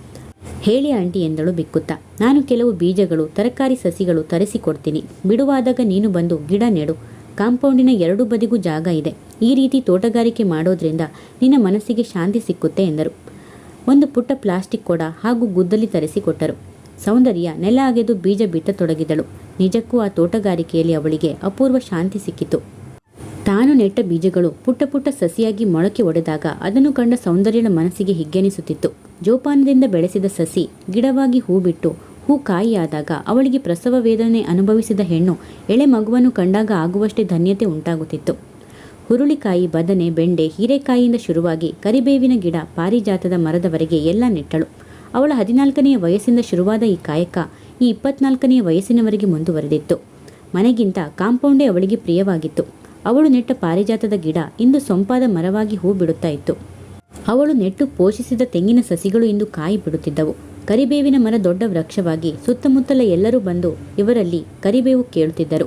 ಹೇಳಿ ಆಂಟಿ ಎಂದಳು ಬಿಕ್ಕುತ್ತಾ. ನಾನು ಕೆಲವು ಬೀಜಗಳು, ತರಕಾರಿ ಸಸಿಗಳು ತರಿಸಿಕೊಡ್ತೀನಿ. ಬಿಡುವಾದಾಗ ನೀನು ಬಂದು ಗಿಡ ನೆಡು. ಕಾಂಪೌಂಡಿನ ಎರಡೂ ಬದಿಗೂ ಜಾಗ ಇದೆ. ಈ ರೀತಿ ತೋಟಗಾರಿಕೆ ಮಾಡೋದ್ರಿಂದ ನಿನ್ನ ಮನಸ್ಸಿಗೆ ಶಾಂತಿ ಸಿಕ್ಕುತ್ತೆ ಎಂದರು. ಒಂದು ಪುಟ್ಟ ಪ್ಲಾಸ್ಟಿಕ್ ಕೊಡ ಹಾಗೂ ಗುದ್ದಲಿ ತರಿಸಿಕೊಟ್ಟರು. ಸೌಂದರ್ಯ ನೆಲ ಅಗೆದು ಬೀಜ ಬಿತ್ತತೊಡಗಿದಳು. ನಿಜಕ್ಕೂ ಆ ತೋಟಗಾರಿಕೆಯಲ್ಲಿ ಅವಳಿಗೆ ಅಪೂರ್ವ ಶಾಂತಿ ಸಿಕ್ಕಿತು. ತಾನು ನೆಟ್ಟ ಬೀಜಗಳು ಪುಟ್ಟ ಪುಟ್ಟ ಸಸಿಯಾಗಿ ಮೊಳಕೆ ಒಡೆದಾಗ ಅದನ್ನು ಕಂಡ ಸೌಂದರ್ಯಳ ಮನಸ್ಸಿಗೆ ಹಿಗ್ಗೆನಿಸುತ್ತಿತ್ತು. ಜೋಪಾನದಿಂದ ಬೆಳೆಸಿದ ಸಸಿ ಗಿಡವಾಗಿ ಹೂ ಬಿಟ್ಟು ಹೂ ಕಾಯಿಯಾದಾಗ ಅವಳಿಗೆ ಪ್ರಸವ ವೇದನೆ ಅನುಭವಿಸಿದ ಹೆಣ್ಣು ಎಳೆ ಮಗುವನ್ನು ಕಂಡಾಗ ಆಗುವಷ್ಟೇ ಧನ್ಯತೆ ಉಂಟಾಗುತ್ತಿತ್ತು. ಹುರುಳಿಕಾಯಿ, ಬದನೆ, ಬೆಂಡೆ, ಹೀರೆಕಾಯಿಯಿಂದ ಶುರುವಾಗಿ ಕರಿಬೇವಿನ ಗಿಡ, ಪಾರಿಜಾತದ ಮರದವರೆಗೆ ಎಲ್ಲ ನೆಟ್ಟಳು. ಅವಳ 14ನೆಯ ವಯಸ್ಸಿಂದ ಶುರುವಾದ ಈ ಕಾಯಕ ಈ 24ನೆಯ ವಯಸ್ಸಿನವರೆಗೆ ಮುಂದುವರೆದಿತ್ತು. ಮನೆಗಿಂತ ಕಾಂಪೌಂಡೇ ಅವಳಿಗೆ ಪ್ರಿಯವಾಗಿತ್ತು. ಅವಳು ನೆಟ್ಟ ಪಾರಿಜಾತದ ಗಿಡ ಇಂದು ಸೊಂಪಾದ ಮರವಾಗಿ ಹೂ ಬಿಡುತ್ತಾ ಇತ್ತು. ಅವಳು ನೆಟ್ಟು ಪೋಷಿಸಿದ ತೆಂಗಿನ ಸಸಿಗಳು ಇಂದು ಕಾಯಿ ಬಿಡುತ್ತಿದ್ದವು. ಕರಿಬೇವಿನ ಮರ ದೊಡ್ಡ ವೃಕ್ಷವಾಗಿ ಸುತ್ತಮುತ್ತಲ ಎಲ್ಲರೂ ಬಂದು ಇವರಲ್ಲಿ ಕರಿಬೇವು ಕೇಳುತ್ತಿದ್ದರು.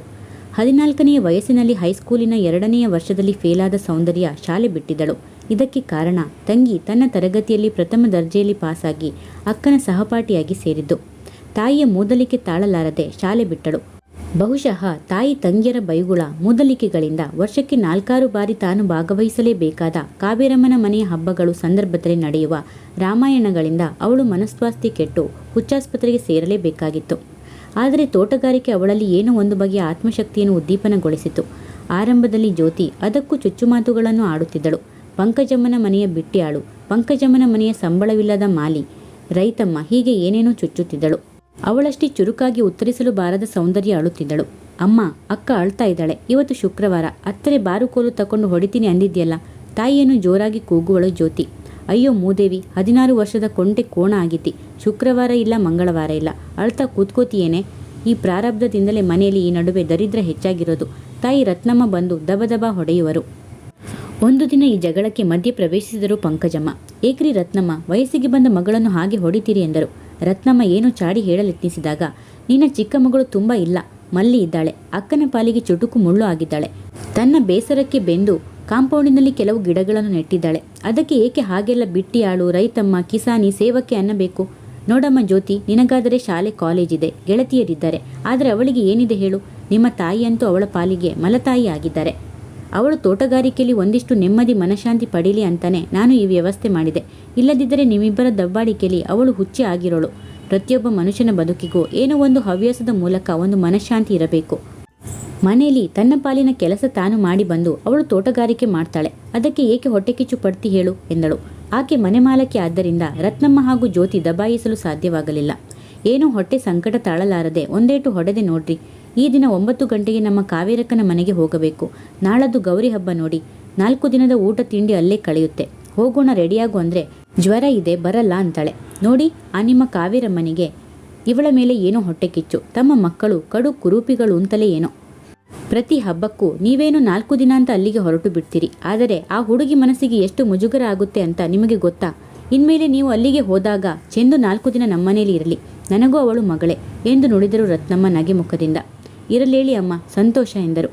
14ನೆಯ ವಯಸ್ಸಿನಲ್ಲಿ ಹೈಸ್ಕೂಲಿನ 2ನೆಯ ವರ್ಷದಲ್ಲಿ ಫೇಲಾದ ಸೌಂದರ್ಯ ಶಾಲೆ ಬಿಟ್ಟಿದ್ದಳು. ಇದಕ್ಕೆ ಕಾರಣ ತಂಗಿ ತನ್ನ ತರಗತಿಯಲ್ಲಿ ಪ್ರಥಮ ದರ್ಜೆಯಲ್ಲಿ ಪಾಸಾಗಿ ಅಕ್ಕನ ಸಹಪಾಠಿಯಾಗಿ ಸೇರಿದ್ದು. ತಾಯಿಯ ಮೂದಲಿಕೆ ತಾಳಲಾರದೆ ಶಾಲೆ ಬಿಟ್ಟಳು. ಬಹುಶಃ ತಾಯಿ ತಂಗಿಯರ ಬೈಗುಳ, ಮೂದಲಿಕೆಗಳಿಂದ ವರ್ಷಕ್ಕೆ 4-6 ಬಾರಿ ತಾನು ಭಾಗವಹಿಸಲೇಬೇಕಾದ ಕಾವೇರಮ್ಮನ ಮನೆಯ ಹಬ್ಬಗಳು ಸಂದರ್ಭದಲ್ಲಿ ನಡೆಯುವ ರಾಮಾಯಣಗಳಿಂದ ಅವಳು ಮನಸ್ವಾಸ್ಥ್ಯ ಕೆಟ್ಟು ಹುಚ್ಚಾಸ್ಪತ್ರೆಗೆ ಸೇರಲೇಬೇಕಾಗಿತ್ತು. ಆದರೆ ತೋಟಗಾರಿಕೆ ಅವಳಲ್ಲಿ ಏನೋ ಒಂದು ಬಗೆಯ ಆತ್ಮಶಕ್ತಿಯನ್ನು ಉದ್ದೀಪನಗೊಳಿಸಿತು. ಆರಂಭದಲ್ಲಿ ಜ್ಯೋತಿ ಅದಕ್ಕೂ ಚುಚ್ಚುಮಾತುಗಳನ್ನು ಆಡುತ್ತಿದ್ದಳು. ಪಂಕಜಮ್ಮನ ಮನೆಯ ಬಿಟ್ಟಿಯಾಳು, ಪಂಕಜಮ್ಮನ ಮನೆಯ ಸಂಬಳವಿಲ್ಲದ ಮಾಲಿ, ರೈತಮ್ಮ, ಹೀಗೆ ಏನೇನೋ ಚುಚ್ಚುತ್ತಿದ್ದಳು. ಅವಳಷ್ಟೇ ಚುರುಕಾಗಿ ಉತ್ತರಿಸಲು ಬಾರದ ಸೌಂದರ್ಯ ಅಳುತ್ತಿದ್ದಳು. ಅಮ್ಮ, ಅಕ್ಕ ಅಳ್ತಾ ಇದ್ದಾಳೆ. ಇವತ್ತು ಶುಕ್ರವಾರ, ಅತ್ತರೆ ಬಾರುಕೋಲು ತಕೊಂಡು ಹೊಡಿತೀನಿ ಅಂದಿದ್ಯಲ್ಲ. ತಾಯಿಯನ್ನು ಜೋರಾಗಿ ಕೂಗುವಳು ಜ್ಯೋತಿ. ಅಯ್ಯೋ ಮೂದೇವಿ, 16 ವರ್ಷದ ಕೊಂಟೆ ಕೋಣ ಆಗಿತಿ. ಶುಕ್ರವಾರ ಇಲ್ಲ, ಮಂಗಳವಾರ ಇಲ್ಲ, ಅಳ್ತಾ ಕೂತ್ಕೋತಿಯೇನೆ. ಈ ಪ್ರಾರಬ್ಧದಿಂದಲೇ ಮನೆಯಲ್ಲಿ ಈ ನಡುವೆ ದರಿದ್ರ ಹೆಚ್ಚಾಗಿರೋದು. ತಾಯಿ ರತ್ನಮ್ಮ ಬಂದು ದಬದಬ ಹೊಡೆಯುವರು. ಒಂದು ದಿನ ಈ ಜಗಳಕ್ಕೆ ಮಧ್ಯೆ ಪ್ರವೇಶಿಸಿದರು ಪಂಕಜಮ್ಮ. ಏಕ್ರಿ ರತ್ನಮ್ಮ, ವಯಸ್ಸಿಗೆ ಬಂದ ಮಗಳನ್ನು ಹಾಗೆ ಹೊಡಿತೀರಿ ಎಂದರು. ರತ್ನಮ್ಮ ಏನೋ ಚಾಡಿ ಹೇಳಲೆತ್ನಿಸಿದಾಗ, ನಿನ್ನ ಚಿಕ್ಕ ಮಗಳು ತುಂಬ ಇಲ್ಲ, ಮಲ್ಲಿ ಇದ್ದಾಳೆ, ಅಕ್ಕನ ಪಾಲಿಗೆ ಚುಟುಕು ಮುಳ್ಳು ಆಗಿದ್ದಾಳೆ. ತನ್ನ ಬೇಸರಕ್ಕೆ ಬೆಂದು ಕಾಂಪೌಂಡಿನಲ್ಲಿ ಕೆಲವು ಗಿಡಗಳನ್ನು ನೆಟ್ಟಿದ್ದಾಳೆ. ಅದಕ್ಕೆ ಏಕೆ ಹಾಗೆಲ್ಲ ಬಿಟ್ಟಿ ಆಳು, ರೈತಮ್ಮ, ಕಿಸಾನಿ, ಸೇವಕ್ಕೆ ಅನ್ನಬೇಕು? ನೋಡಮ್ಮ ಜ್ಯೋತಿ, ನಿನಗಾದರೆ ಶಾಲೆ ಕಾಲೇಜಿದೆ, ಗೆಳತಿಯರಿದ್ದಾರೆ. ಆದರೆ ಅವಳಿಗೆ ಏನಿದೆ ಹೇಳು? ನಿಮ್ಮ ತಾಯಿಯಂತೂ ಅವಳ ಪಾಲಿಗೆ ಮಲತಾಯಿ ಆಗಿದ್ದಾರೆ. ಅವಳು ತೋಟಗಾರಿಕೆಯಲ್ಲಿ ಒಂದಿಷ್ಟು ನೆಮ್ಮದಿ ಮನಶಾಂತಿ ಪಡೀಲಿ ಅಂತಾನೆ ನಾನು ಈ ವ್ಯವಸ್ಥೆ ಮಾಡಿದೆ. ಇಲ್ಲದಿದ್ದರೆ ನಿಮ್ಮಿಬ್ಬರ ದಬ್ಬಾಳಿಕೆಯಲ್ಲಿ ಅವಳು ಹುಚ್ಚಿ ಆಗಿರೋಳು. ಪ್ರತಿಯೊಬ್ಬ ಮನುಷ್ಯನ ಬದುಕಿಗೂ ಏನೋ ಒಂದು ಹವ್ಯಾಸದ ಮೂಲಕ ಒಂದು ಮನಃಶಾಂತಿ ಇರಬೇಕು. ಮನೆಯಲ್ಲಿ ತನ್ನ ಪಾಲಿನ ಕೆಲಸ ತಾನು ಮಾಡಿ ಬಂದು ಅವಳು ತೋಟಗಾರಿಕೆ ಮಾಡ್ತಾಳೆ. ಅದಕ್ಕೆ ಏಕೆ ಹೊಟ್ಟೆ ಕಿಚ್ಚು ಪಡ್ತಿ ಹೇಳು ಎಂದಳು. ಆಕೆ ಮನೆ ಮಾಲಕಿ ಆದ್ದರಿಂದ ರತ್ನಮ್ಮ ಹಾಗೂ ಜ್ಯೋತಿ ದಬಾಯಿಸಲು ಸಾಧ್ಯವಾಗಲಿಲ್ಲ. ಏನೋ ಹೊಟ್ಟೆ ಸಂಕಟ ತಾಳಲಾರದೆ ಒಂದೇಟು ಹೊಡೆದೆ ನೋಡ್ರಿ. ಈ ದಿನ 9 ಗಂಟೆಗೆ ನಮ್ಮ ಕಾವೇರಕ್ಕನ ಮನೆಗೆ ಹೋಗಬೇಕು. ನಾಳದ್ದು ಗೌರಿ ಹಬ್ಬ ನೋಡಿ. 4 ದಿನದ ಊಟ ತಿಂಡಿ ಅಲ್ಲೇ ಕಳೆಯುತ್ತೆ. ಹೋಗೋಣ, ರೆಡಿಯಾಗು ಅಂದರೆ ಜ್ವರ ಇದೆ ಬರಲ್ಲ ಅಂತಾಳೆ. ನೋಡಿ, ಆ ನಿಮ್ಮ ಕಾವೇರಮ್ಮನಿಗೆ ಇವಳ ಮೇಲೆ ಏನೋ ಹೊಟ್ಟೆ ಕಿಚ್ಚು. ತಮ್ಮ ಮಕ್ಕಳು ಕಡು ಕುರೂಪಿಗಳು ಅಂತಲೇ ಏನೋ. ಪ್ರತಿ ಹಬ್ಬಕ್ಕೂ ನೀವೇನು 4 ದಿನ ಅಂತ ಅಲ್ಲಿಗೆ ಹೊರಟು ಬಿಡ್ತೀರಿ. ಆದರೆ ಆ ಹುಡುಗಿ ಮನಸ್ಸಿಗೆ ಎಷ್ಟು ಮುಜುಗರ ಆಗುತ್ತೆ ಅಂತ ನಿಮಗೆ ಗೊತ್ತಾ? ಇನ್ಮೇಲೆ ನೀವು ಅಲ್ಲಿಗೆ ಹೋದಾಗ ಚೆಂದು 4 ದಿನ ನಮ್ಮನೇಲಿ ಇರಲಿ. ನನಗೂ ಅವಳು ಮಗಳೇ ಎಂದು ನುಡಿದರು ರತ್ನಮ್ಮ ನಗೆ ಮುಖದಿಂದ. ಇರಲೇಳಿ ಅಮ್ಮ, ಸಂತೋಷ ಎಂದರು.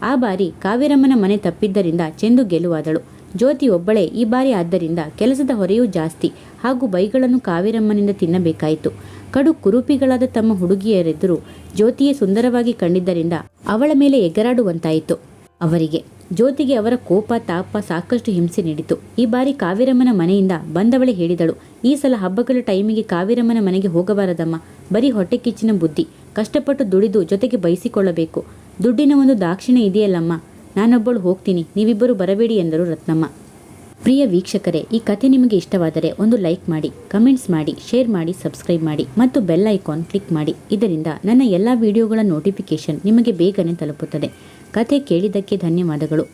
ಆ ಬಾರಿ ಕಾವೇರಮ್ಮನ ಮನೆ ತಪ್ಪಿದ್ದರಿಂದ ಚೆಂದು ಗೆಲುವಾದಳು. ಜ್ಯೋತಿ ಒಬ್ಬಳೇ ಈ ಬಾರಿ ಆದ್ದರಿಂದ ಕೆಲಸದ ಹೊರೆಯೂ ಜಾಸ್ತಿ ಹಾಗೂ ಬೈಗಳನ್ನು ಕಾವೇರಮ್ಮನಿಂದ ತಿನ್ನಬೇಕಾಯಿತು. ಕಡು ಕುರೂಪಿಗಳಾದ ತಮ್ಮ ಹುಡುಗಿಯರೆದುರು ಜ್ಯೋತಿಯೇ ಸುಂದರವಾಗಿ ಕಂಡಿದ್ದರಿಂದ ಅವಳ ಮೇಲೆ ಎಗರಾಡುವಂತಾಯಿತು ಅವರಿಗೆ. ಜ್ಯೋತಿಗೆ ಅವರ ಕೋಪ ತಾಪ ಸಾಕಷ್ಟು ಹಿಂಸೆ ನೀಡಿತು. ಈ ಬಾರಿ ಕಾವೇರಮ್ಮನ ಮನೆಯಿಂದ ಬಂದವಳೆ ಹೇಳಿದಳು, ಈ ಸಲ ಹಬ್ಬಗಳ ಟೈಮಿಗೆ ಕಾವೇರಮ್ಮನ ಮನೆಗೆ ಹೋಗಬಾರದಮ್ಮ. ಬರೀ ಹೊಟ್ಟೆ ಕಿಚ್ಚಿನ ಬುದ್ಧಿ. ಕಷ್ಟಪಟ್ಟು ದುಡಿದು ಜೊತೆಗೆ ಬಯಸಿಕೊಳ್ಳಬೇಕು. ದುಡ್ಡಿನ ಒಂದು ದಾಕ್ಷಿಣ್ಯ ಇದೆಯಲ್ಲಮ್ಮ. ನಾನೊಬ್ಬಳು ಹೋಗ್ತೀನಿ, ನೀವಿಬ್ಬರು ಬರಬೇಡಿ ಎಂದರು ರತ್ನಮ್ಮ. ಪ್ರಿಯ ವೀಕ್ಷಕರೇ, ಈ ಕಥೆ ನಿಮಗೆ ಇಷ್ಟವಾದರೆ ಒಂದು ಲೈಕ್ ಮಾಡಿ, ಕಮೆಂಟ್ಸ್ ಮಾಡಿ, ಶೇರ್ ಮಾಡಿ, ಸಬ್ಸ್ಕ್ರೈಬ್ ಮಾಡಿ ಮತ್ತು ಬೆಲ್ ಐಕಾನ್ ಕ್ಲಿಕ್ ಮಾಡಿ. ಇದರಿಂದ ನನ್ನ ಎಲ್ಲ ವಿಡಿಯೋಗಳ ನೋಟಿಫಿಕೇಶನ್ ನಿಮಗೆ ಬೇಗನೆ ತಲುಪುತ್ತದೆ. ಕಥೆ ಕೇಳಿದ್ದಕ್ಕೆ ಧನ್ಯವಾದಗಳು.